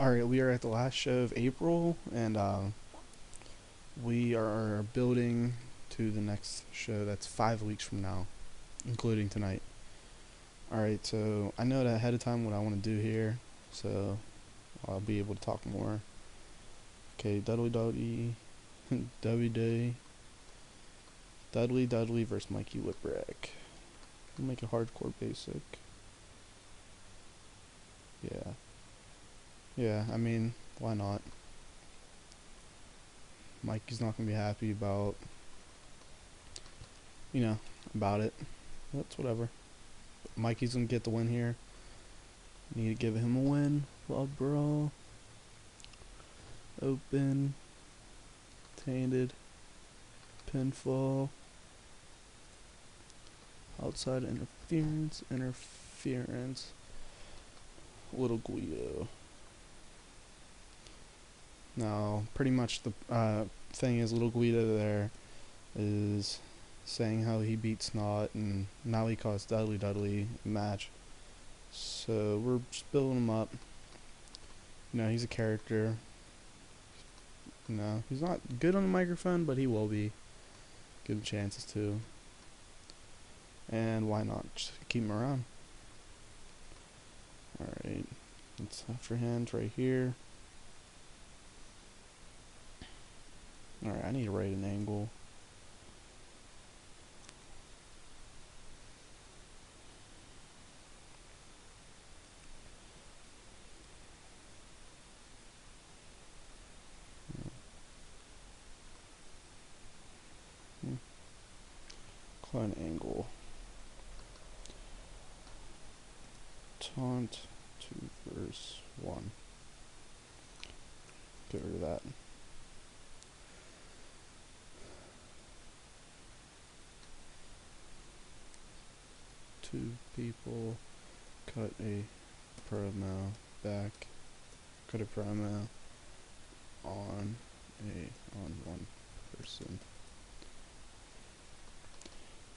Alright, we are at the last show of April, and we are building to the next show that's 5 weeks from now, including tonight. Alright, so I know that ahead of time what I want to do here, so I'll be able to talk more. Okay, Dudley Dudley versus Mikey Whipwreck. We'll make it hardcore basic. Yeah. Yeah, I mean, why not? Mikey's not gonna be happy about it. That's whatever. Mikey's gonna get the win here. Need to give him a win. Blood brawl. Open. Tainted. Pinfall. Outside interference. Little Guido. Now, pretty much the thing is, Little Guido there is saying how he beat Snot, and now he caused Dudley a match. So we're just building him up. He's a character. He's not good on the microphone, but he will be. Give him chances too. And why not just keep him around? Alright, it's after hands right here. Alright, I need to write an angle. An angle. Taunt 2 verse 1. Get rid of that. Two people cut a promo back. Cut a promo on one person.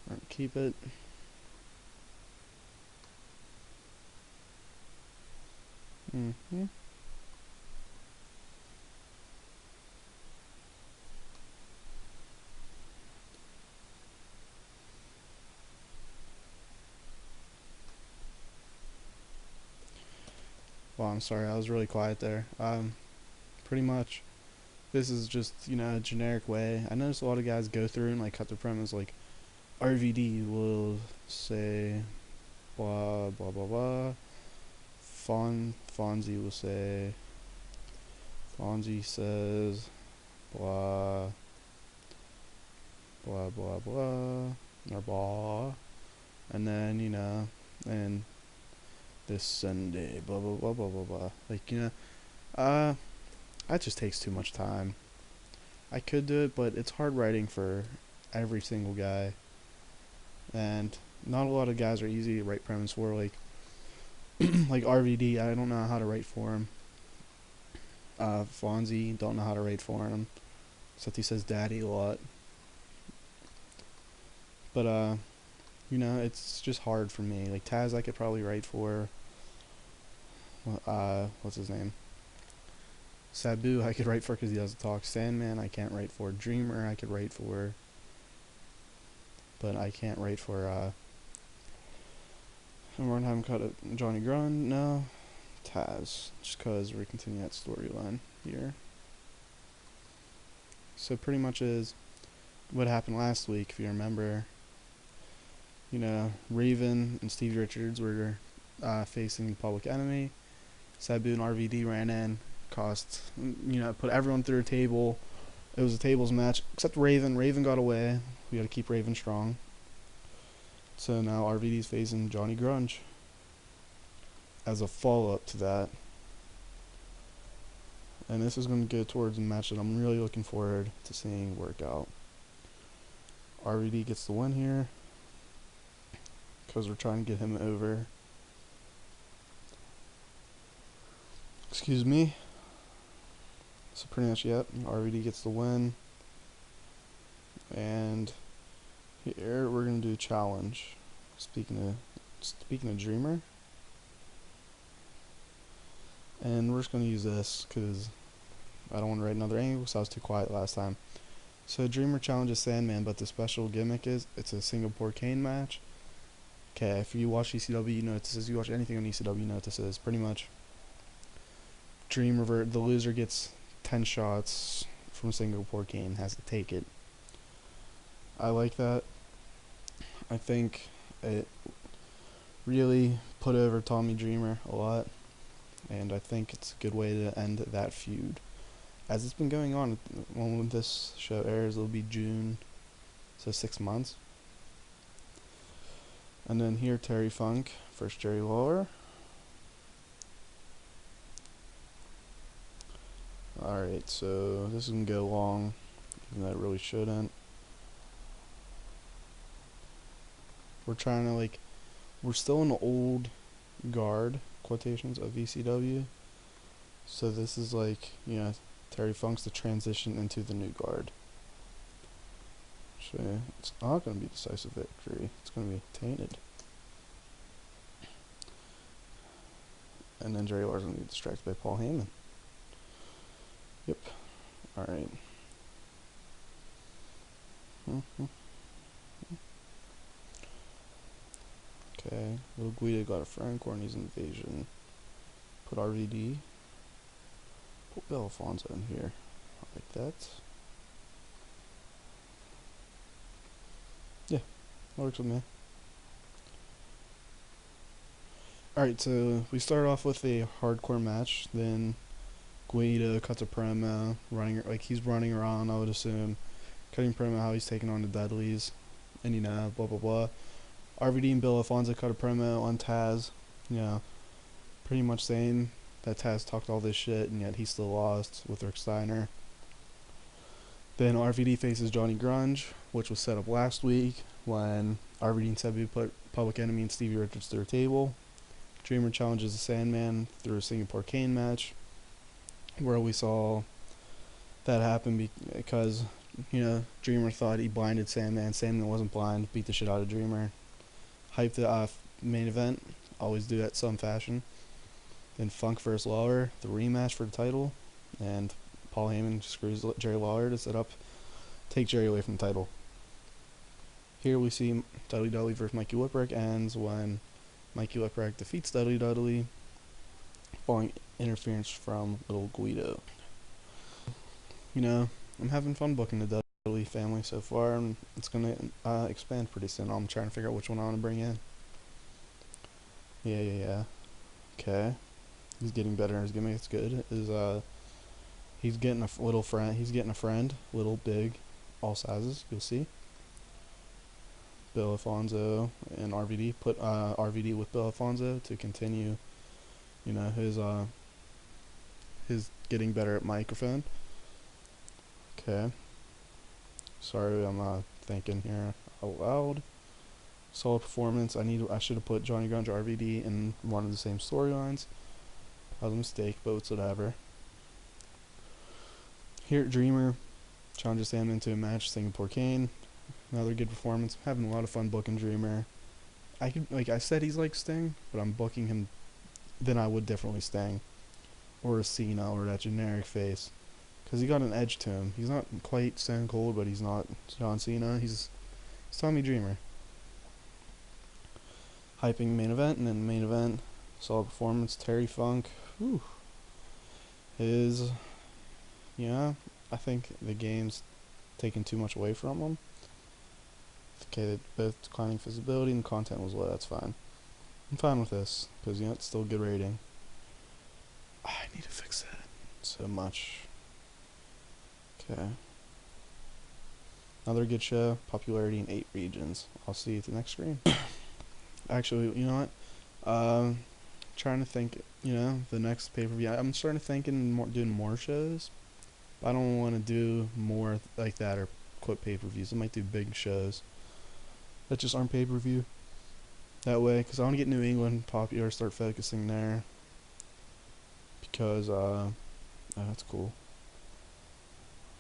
Alright, keep it. Well, I'm sorry, I was really quiet there. Pretty much, this is just, a generic way. I notice a lot of guys go through and, cut their promos, RVD will say blah blah blah blah. Fonzie will say, Fonzie says blah blah blah blah or blah, and then and this Sunday blah blah blah blah blah blah. That just takes too much time. I could do it, but it's hard writing for every single guy. And not a lot of guys are easy to write promos for, like RVD. I don't know how to write for him. Fonzie, don't know how to write for him, except he says daddy a lot. But it's just hard for me. Like Taz, I could probably write for. What's his name? Sabu, I could write for because he doesn't talk. Sandman, I can't write for. Dreamer, I could write for. But I can't write for, and we're gonna have him cut it. Johnny Grun, no. Taz, just because we're continuing that storyline here. So pretty much is what happened last week, if you remember. Raven and Steve Richards were facing Public Enemy. Sabu and RVD ran in, put everyone through a table. It was a tables match, except Raven. Raven got away. We gotta keep Raven strong. So now RVD's facing Johnny Grunge as a follow-up to that. And this is going to go towards a match that I'm really looking forward to seeing work out. RVD gets the win here because we're trying to get him over. Excuse me. So pretty much, yep, RVD gets the win. And here we're gonna do a challenge. Speaking of Dreamer, And we're just going to use this because I don't want to write another angle because I was too quiet last time. So Dreamer challenges Sandman, but the special gimmick is it's a Singapore cane match. Okay, if you watch ECW, you know what this is. You watch anything on ECW, you know what this is. Pretty much, Dreamer, the loser gets 10 shots from Singapore cane, has to take it. I like that. I think it really put over Tommy Dreamer a lot, and I think it's a good way to end that feud. As it's been going on, when this show airs, it'll be June, so 6 months. And then here, Terry Funk versus Jerry Lawler. Alright, so this is going to go long, even though it really shouldn't. We're trying to, we're still in the old guard, quotations, of ECW. So this is Terry Funk's the transition into the new guard. So it's not going to be decisive victory. It's going to be tainted. And then Jerry Lawler's going to be distracted by Paul Heyman. Yep. Alright. Okay. Little Guido got a friend. Corny's invasion. Put RVD. Put Bill Alfonso in here. Like that. Yeah. That works with me. Alright, so we start off with a hardcore match. Then Guido cuts a promo, he's running around, I would assume, cutting promo how he's taking on the Dudleys, and blah blah blah. RVD and Bill Alfonso cut a promo on Taz, pretty much saying that Taz talked all this shit and yet he still lost with Rick Steiner. Then RVD faces Johnny Grunge, which was set up last week when RVD and Sebu put Public Enemy and Stevie Richards through a table. Dreamer challenges the Sandman through a Singapore cane match, where we saw that happen because, Dreamer thought he blinded Sandman. Sandman wasn't blind, beat the shit out of Dreamer. Hyped the main event, always do that some fashion. Then Funk vs. Lawler, the rematch for the title, and Paul Heyman screws Jerry Lawler to take Jerry away from the title. Here we see Dudley Dudley versus Mikey Whipwreck ends when Mikey Whipwreck defeats Dudley Dudley, following interference from Little Guido. I'm having fun booking the Dudley family so far, and it's going to expand pretty soon. I'm trying to figure out which one I want to bring in. Yeah. Okay. He's getting better. His gimmick is good. He's getting a little friend. He's getting a friend. Little, big, all sizes. You'll see. Bill Alfonso and RVD. Put RVD with Bill Alfonso to continue, his getting better at microphone. Okay. Sorry, I'm not thinking here out loud. Solid performance. I should have put Johnny Grunge RVD in one of the same storylines. That was a mistake, but it's whatever. Here at Dreamer, challenges Sam into a match, Singapore cane. Another good performance. I'm having a lot of fun booking Dreamer. I said he's like Sting, but I'm booking him then I would definitely Sting. Or a Cena, or that generic face. Because he got an edge to him. He's not quite Stone Cold, but he's not John Cena. He's Tommy Dreamer. Hyping main event, and then main event, solid performance. Terry Funk, whew. I think the game's taking too much away from him. Okay, both declining visibility and content was low, that's fine. I'm fine with this, because it's still a good rating. I need to fix that so much. Okay. Another good show, popularity in 8 regions. I'll see you at the next screen. Actually, you know what? Trying to think, the next pay-per-view. I'm starting to think in doing more shows. But I don't want to do more like that or quit pay-per-views. I might do big shows that just aren't pay-per-view. That way, because I want to get New England popular, start focusing there. Because, oh, that's cool.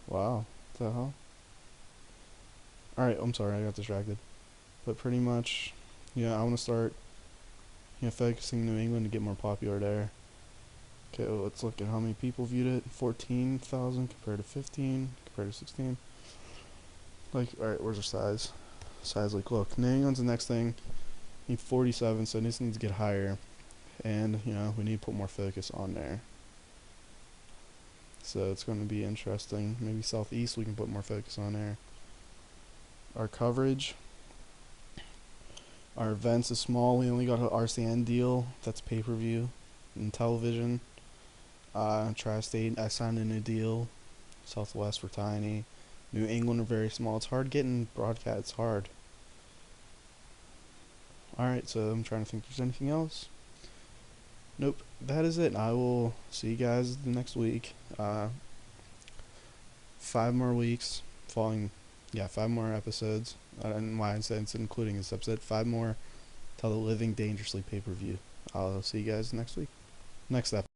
Wow, what the hell? Alright, I'm sorry, I got distracted. But pretty much, I want to start, focusing New England to get more popular there. Okay, well, let's look at how many people viewed it. 14,000 compared to 15, compared to 16. Like, alright, where's our size? Size, like, look, New England's the next thing. Need 47, so this needs to get higher. And, we need to put more focus on there. So it's going to be interesting. Maybe Southeast we can put more focus on there. Our coverage. Our events is small. We only got an RCN deal. That's pay-per-view and television. Tri-State, I signed a new deal. Southwest, we're tiny. New England are very small. It's hard getting broadcast. It's hard. Alright, so I'm trying to think if there's anything else. Nope, that is it. I will see you guys the next week. 5 more weeks. Following, 5 more episodes. I don't know why I said it's including this episode. 5 more till the Living Dangerously pay-per-view. I'll see you guys next week. Next episode.